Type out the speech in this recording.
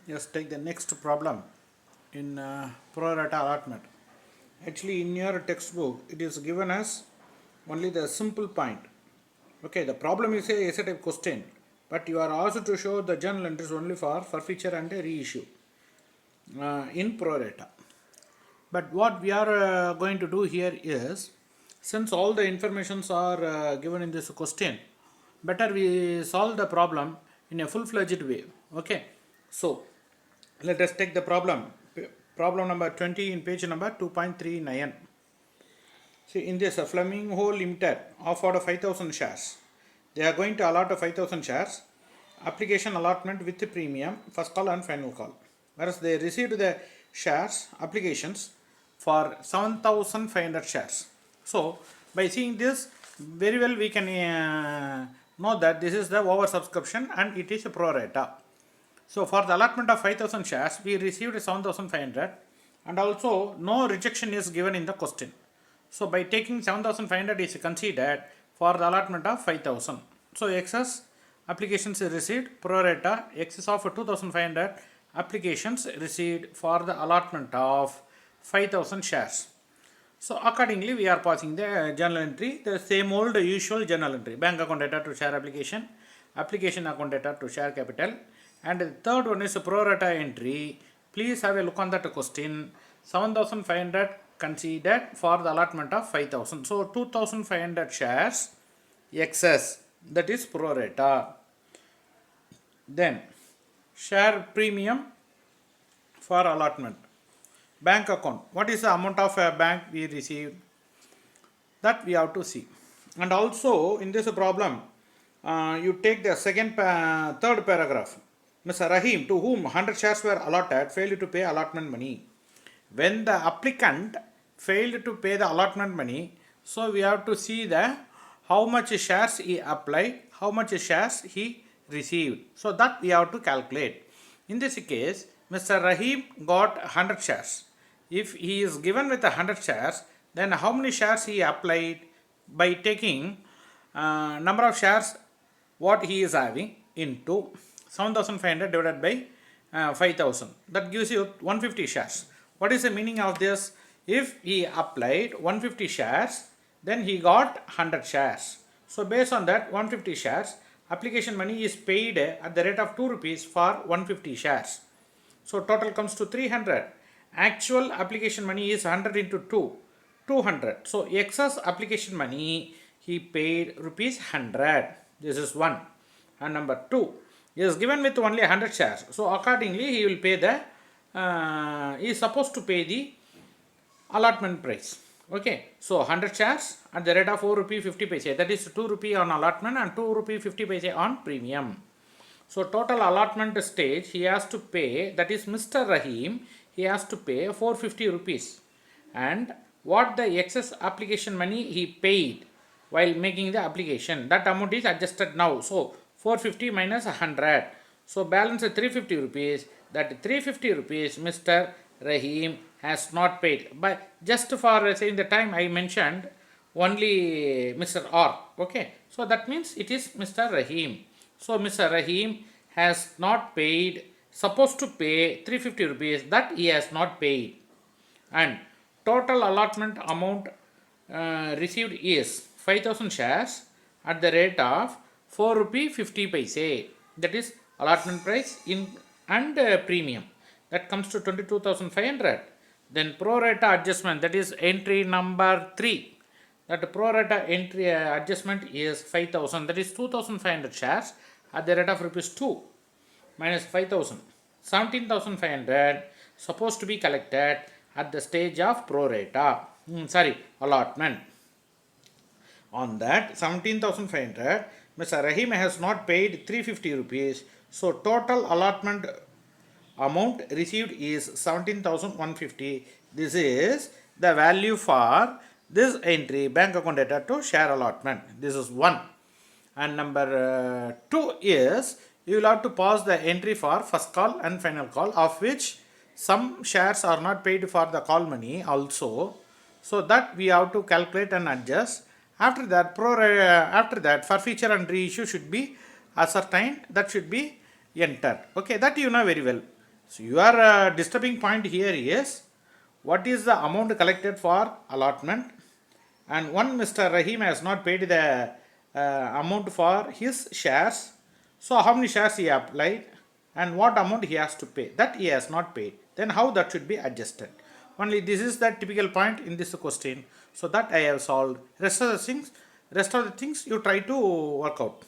Just take the next problem in prorata allotment. Actually, in your textbook, it is given as only the simple point. Okay, the problem is a essay type question, but you are asked to show the journal entries only for forfeiture and reissue in prorata. But what we are going to do here is, since all the informations are given in this question, better we solve the problem in a full-fledged way. Okay, so let us take the problem. Problem number 20 in page number 2.39. See, in this Flamingo Limited offered 5,000 shares. They are going to allot 5,000 shares. Application allotment with premium, first call and final call. Whereas they received the shares applications for 7,500 shares. So, by seeing this, very well we can know that this is the oversubscription and it is a prorata. So, for the allotment of 5,000 shares, we received 7,500 and also no rejection is given in the question. So, by taking 7,500 is considered for the allotment of 5,000. So, excess applications received prorata excess of 2,500 applications received for the allotment of 5,000 shares. So, accordingly, we are passing the journal entry, the same old usual journal entry. Bank account data to share application, application account data to share capital, and the third one is prorata entry. Please have a look on that question. 7,500 considered for the allotment of 5,000. So, 2,500 shares excess, that is prorata. Then, share premium for allotment. Bank account, what is the amount of a bank we received, that we have to see. And also in this problem, you take the third paragraph. Mr. Rahim, to whom 100 shares were allotted, failed to pay allotment money. When the applicant failed to pay the allotment money, so we have to see the how much shares he applied, how much shares he received. So that we have to calculate. In this case, Mr. Rahim got 100 shares. If he is given with 100 shares, then how many shares he applied by taking number of shares what he is having into 7,500 divided by 5,000. That gives you 150 shares. What is the meaning of this? If he applied 150 shares, then he got 100 shares. So based on that 150 shares, application money is paid at the rate of 2 rupees for 150 shares. So total comes to 300. Actual application money is 100 into 2, 200. So excess application money he paid rupees 100. This is one. And number 2, he is given with only 100 shares. So accordingly he will pay the, he is supposed to pay the allotment price. Okay, so 100 shares at the rate of 4 rupee 50 paise, that is 2 rupee on allotment and 2 rupee 50 paise on premium. So total allotment stage he has to pay, that is Mr. Rahim, he has to pay 450 rupees. And what the excess application money he paid while making the application, that amount is adjusted now. So 450 minus 100. So balance 350 rupees. That 350 rupees Mr. Rahim has not paid. But just for saying the time I mentioned only Mr. R. Okay. So that means it is Mr. Rahim. So Mr. Rahim has not paid, supposed to pay 350 rupees, that he has not paid. And total allotment amount received is 5,000 shares at the rate of 4 rupee 50 paise. That is allotment price in and premium. That comes to 22,500. Then prorata adjustment, that is entry number 3. That prorata entry adjustment is 5,000, that is 2,500 shares at the rate of rupees 2 minus 5,000. 17,500 supposed to be collected at the stage of prorata, allotment. On that 17,500, Mr. Rahim has not paid 350 rupees. So total allotment amount received is 17,150. This is the value for this entry, bank account data to share allotment. This is 1. And number 2 is, you will have to pass the entry for first call and final call, of which some shares are not paid for the call money also. So that we have to calculate and adjust. After that forfeiture and reissue should be ascertained, that should be entered. Okay, that you know very well. So your disturbing point here is what is the amount collected for allotment, and one Mr. Rahim has not paid the amount for his shares. So how many shares he applied and what amount he has to pay, that he has not paid. Then how that should be adjusted. Only this is the typical point in this question. So that I have solved. Rest of the things you try to work out.